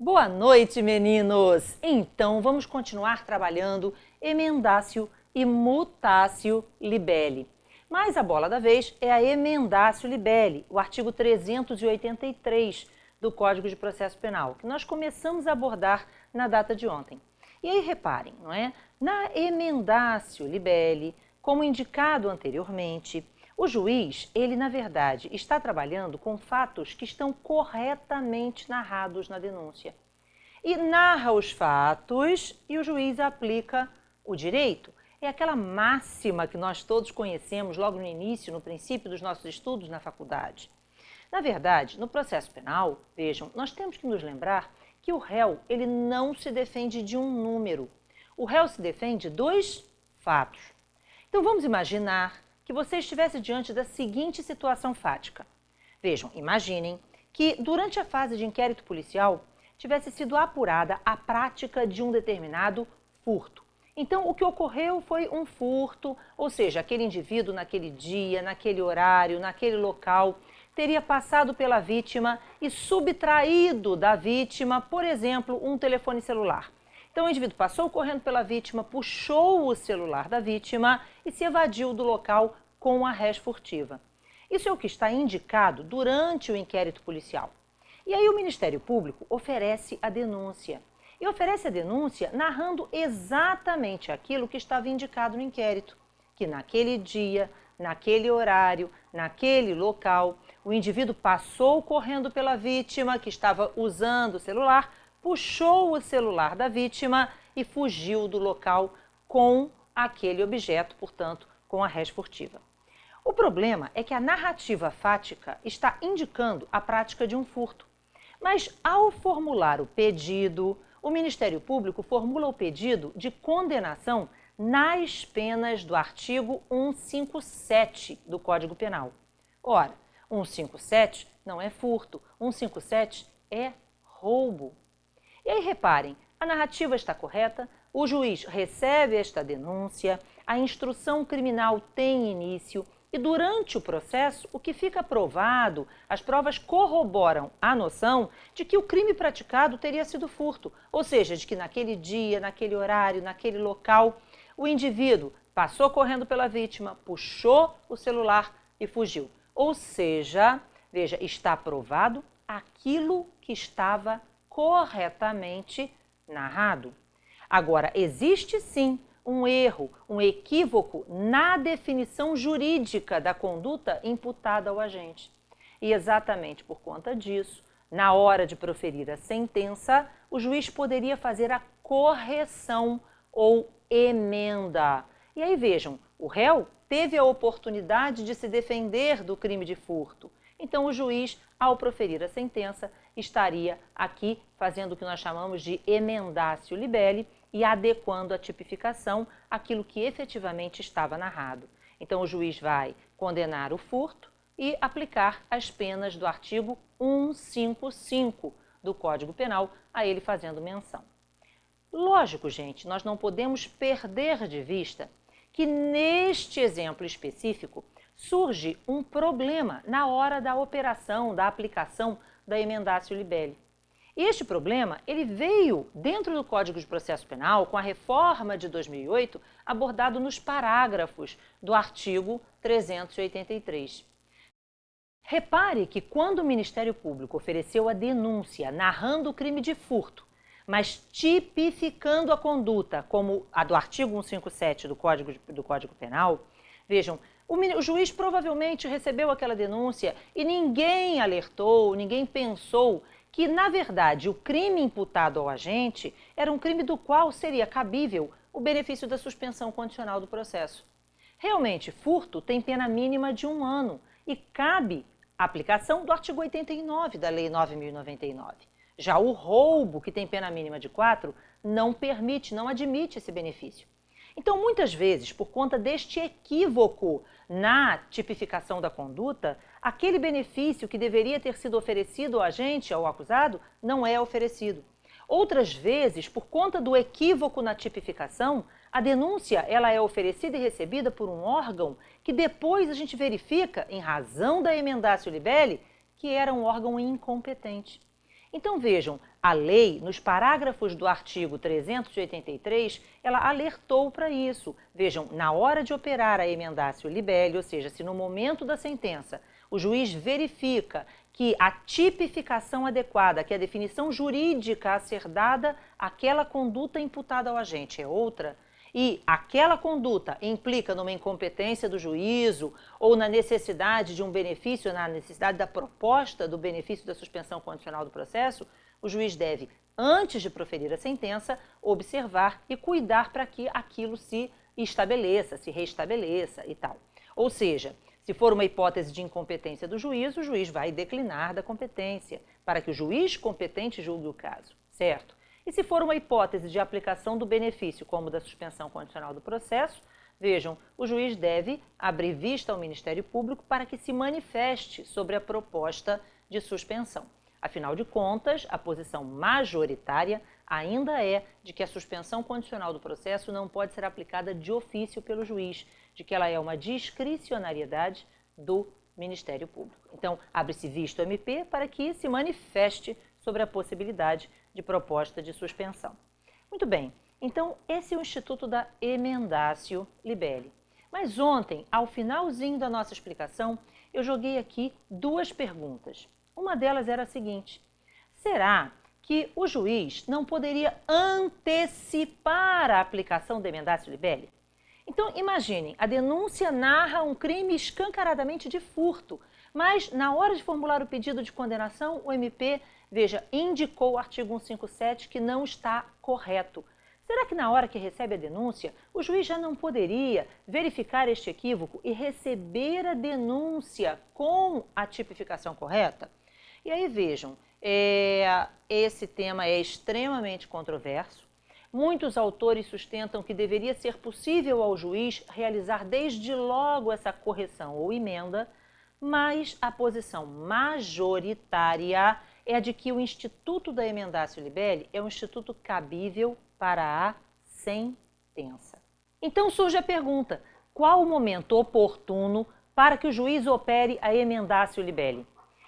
Boa noite, meninos! Então, vamos continuar trabalhando emendácio e mutácio libelli. Mas a bola da vez é a emendácio libelli, o artigo 383 do Código de Processo Penal, que nós começamos a abordar na data de ontem. E aí, reparem, não é? Na emendácio libelli, como indicado anteriormente, o juiz, ele na verdade está trabalhando com fatos que estão corretamente narrados na denúncia. E narra os fatos e o juiz aplica o direito. É aquela máxima que nós todos conhecemos logo no início, no princípio dos nossos estudos na faculdade. Na verdade, no processo penal, vejam, nós temos que nos lembrar que o réu, ele não se defende de um número. O réu se defende de dois fatos. Então vamos imaginar que você estivesse diante da seguinte situação fática. Vejam, imaginem que durante a fase de inquérito policial tivesse sido apurada a prática de um determinado furto. Então, o que ocorreu foi um furto, ou seja, aquele indivíduo naquele dia, naquele horário, naquele local, teria passado pela vítima e subtraído da vítima, por exemplo, um telefone celular. Então, o indivíduo passou correndo pela vítima, puxou o celular da vítima e se evadiu do local com a res furtiva. Isso é o que está indicado durante o inquérito policial. E aí o Ministério Público oferece a denúncia. E oferece a denúncia narrando exatamente aquilo que estava indicado no inquérito. Que naquele dia, naquele horário, naquele local, o indivíduo passou correndo pela vítima que estava usando o celular, puxou o celular da vítima e fugiu do local com aquele objeto, portanto, com a res furtiva. O problema é que a narrativa fática está indicando a prática de um furto. Mas, ao formular o pedido, o Ministério Público formula o pedido de condenação nas penas do artigo 157 do Código Penal. Ora, 157 não é furto, 157 é roubo. E aí, reparem, a narrativa está correta, o juiz recebe esta denúncia, a instrução criminal tem início, e durante o processo, o que fica provado, as provas corroboram a noção de que o crime praticado teria sido furto, ou seja, de que naquele dia, naquele horário, naquele local, o indivíduo passou correndo pela vítima, puxou o celular e fugiu. Ou seja, veja, está provado aquilo que estava corretamente narrado. Agora, existe sim um erro, um equívoco na definição jurídica da conduta imputada ao agente. E exatamente por conta disso, na hora de proferir a sentença, o juiz poderia fazer a correção ou emenda. E aí vejam, o réu teve a oportunidade de se defender do crime de furto. Então o juiz, ao proferir a sentença, estaria aqui fazendo o que nós chamamos de emendácio libelli, e adequando a tipificação àquilo que efetivamente estava narrado. Então, o juiz vai condenar o furto e aplicar as penas do artigo 155 do Código Penal, a ele fazendo menção. Lógico, gente, nós não podemos perder de vista que neste exemplo específico surge um problema na hora da operação, da aplicação da emendácio libelli. E este problema, ele veio dentro do Código de Processo Penal, com a reforma de 2008, abordado nos parágrafos do artigo 383. Repare que quando o Ministério Público ofereceu a denúncia narrando o crime de furto, mas tipificando a conduta como a do artigo 157 do Código Penal, vejam, o juiz provavelmente recebeu aquela denúncia e ninguém alertou, ninguém pensou que, na verdade, o crime imputado ao agente era um crime do qual seria cabível o benefício da suspensão condicional do processo. Realmente, furto tem pena mínima de 1 ano e cabe a aplicação do artigo 89 da Lei 9.099. Já o roubo, que tem pena mínima de 4, não permite, não admite esse benefício. Então, muitas vezes, por conta deste equívoco na tipificação da conduta, aquele benefício que deveria ter sido oferecido ao agente, ao acusado, não é oferecido. Outras vezes, por conta do equívoco na tipificação, a denúncia ela é oferecida e recebida por um órgão que depois a gente verifica, em razão da emendácio libelli, que era um órgão incompetente. Então vejam, A lei, nos parágrafos do artigo 383, ela alertou para isso. Vejam, na hora de operar a emendatio libelli, ou seja, se no momento da sentença o juiz verifica que a tipificação adequada, que a definição jurídica a ser dada àquela conduta imputada ao agente é outra, e aquela conduta implica numa incompetência do juízo ou na necessidade de um benefício, na necessidade da proposta do benefício da suspensão condicional do processo, o juiz deve, antes de proferir a sentença, observar e cuidar para que aquilo se estabeleça, se restabeleça e tal. Ou seja, se for uma hipótese de incompetência do juiz, o juiz vai declinar da competência, para que o juiz competente julgue o caso, certo? E se for uma hipótese de aplicação do benefício, como da suspensão condicional do processo, vejam, o juiz deve abrir vista ao Ministério Público para que se manifeste sobre a proposta de suspensão. Afinal de contas, a posição majoritária ainda é de que a suspensão condicional do processo não pode ser aplicada de ofício pelo juiz, de que ela é uma discricionariedade do Ministério Público. Então, abre-se vista ao MP para que se manifeste sobre a possibilidade de proposta de suspensão. Muito bem, então esse é o Instituto da Emendatio Libelli. Mas ontem, ao finalzinho da nossa explicação, eu joguei aqui duas perguntas. Uma delas era a seguinte: será que o juiz não poderia antecipar a aplicação da emendatio libelli? Então, imaginem, a denúncia narra um crime escancaradamente de furto, mas na hora de formular o pedido de condenação, o MP, veja, indicou o artigo 157 que não está correto. Será que na hora que recebe a denúncia, o juiz já não poderia verificar este equívoco e receber a denúncia com a tipificação correta? E aí vejam, esse tema é extremamente controverso. Muitos autores sustentam que deveria ser possível ao juiz realizar desde logo essa correção ou emenda, mas a posição majoritária é a de que o Instituto da Emendatio Libelli é um instituto cabível para a sentença. Então surge a pergunta: qual o momento oportuno para que o juiz opere a emendatio libelli?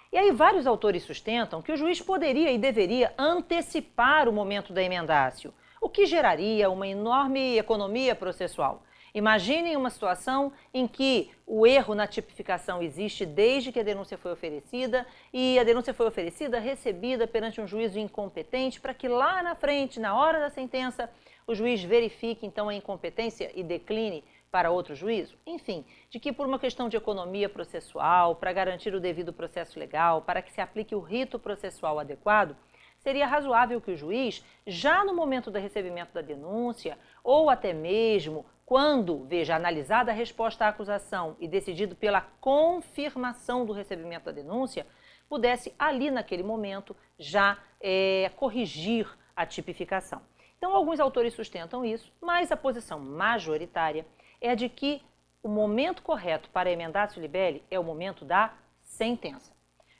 E aí vários autores sustentam que o juiz poderia e deveria antecipar o momento da emendatio, o que geraria uma enorme economia processual. Imaginem uma situação em que o erro na tipificação existe desde que a denúncia foi oferecida e a denúncia foi oferecida, recebida perante um juízo incompetente, para que lá na frente, na hora da sentença, o juiz verifique então a incompetência e decline para outro juízo. Enfim, de que por uma questão de economia processual, para garantir o devido processo legal, para que se aplique o rito processual adequado, seria razoável que o juiz, já no momento do recebimento da denúncia, ou até mesmo quando, veja, analisada a resposta à acusação e decidido pela confirmação do recebimento da denúncia, pudesse ali naquele momento já corrigir a tipificação. Então, alguns autores sustentam isso, mas a posição majoritária é a de que o momento correto para a emendatio libelli é o momento da sentença.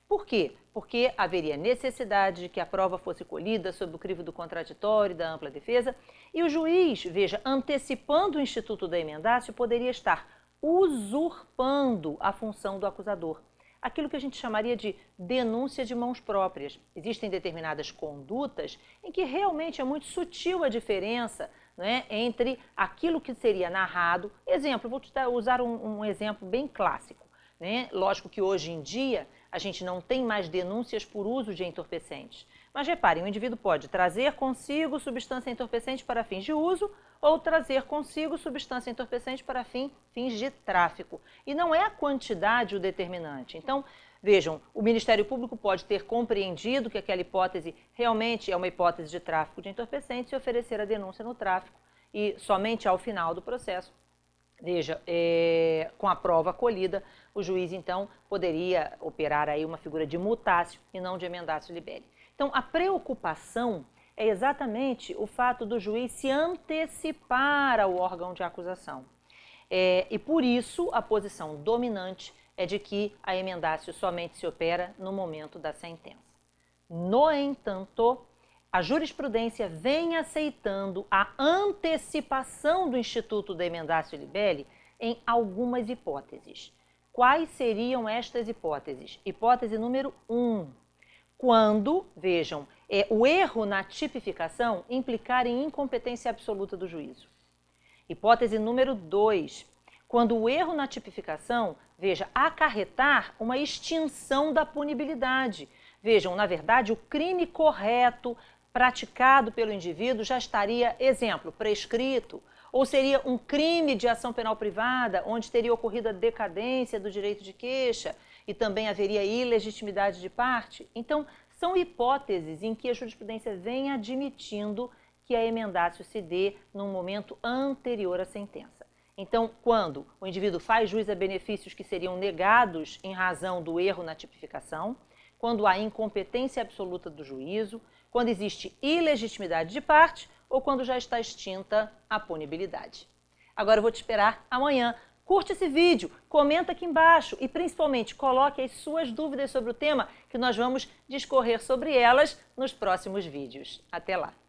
Por quê? Porque haveria necessidade de que a prova fosse colhida sob o crivo do contraditório e da ampla defesa, e o juiz, veja, antecipando o instituto da emendatio, poderia estar usurpando a função do acusador. Aquilo que a gente chamaria de denúncia de mãos próprias. Existem determinadas condutas em que realmente é muito sutil a diferença, né, entre aquilo que seria narrado. Exemplo, vou usar um exemplo bem clássico. Né? Lógico que hoje em dia a gente não tem mais denúncias por uso de entorpecentes. Mas reparem, o indivíduo pode trazer consigo substância entorpecente para fins de uso ou trazer consigo substância entorpecente para fins de tráfico. E não é a quantidade o determinante. Então, vejam, o Ministério Público pode ter compreendido que aquela hipótese realmente é uma hipótese de tráfico de entorpecentes e oferecer a denúncia no tráfico. E somente ao final do processo, veja, com a prova colhida, o juiz, então, poderia operar aí uma figura de mutácio e não de emendatio libelli. Então, a preocupação é exatamente o fato do juiz se antecipar ao órgão de acusação. E por isso, a posição dominante é de que a emendatio somente se opera no momento da sentença. No entanto, a jurisprudência vem aceitando a antecipação do instituto da emendatio libelli em algumas hipóteses. Quais seriam estas hipóteses? Hipótese número 1. quando, vejam, o erro na tipificação implicar em incompetência absoluta do juízo. Hipótese número 2, quando o erro na tipificação, veja, acarretar uma extinção da punibilidade. Vejam, na verdade, o crime correto praticado pelo indivíduo já estaria, exemplo, prescrito, ou seria um crime de ação penal privada, onde teria ocorrido a decadência do direito de queixa e também haveria ilegitimidade de parte. Então, são hipóteses em que a jurisprudência vem admitindo que a emendatio se dê num momento anterior à sentença. Então, quando o indivíduo faz jus a benefícios que seriam negados em razão do erro na tipificação, quando há incompetência absoluta do juízo, quando existe ilegitimidade de parte ou quando já está extinta a punibilidade. Agora eu vou te esperar amanhã. Curte esse vídeo, comenta aqui embaixo e principalmente coloque as suas dúvidas sobre o tema que nós vamos discorrer sobre elas nos próximos vídeos. Até lá!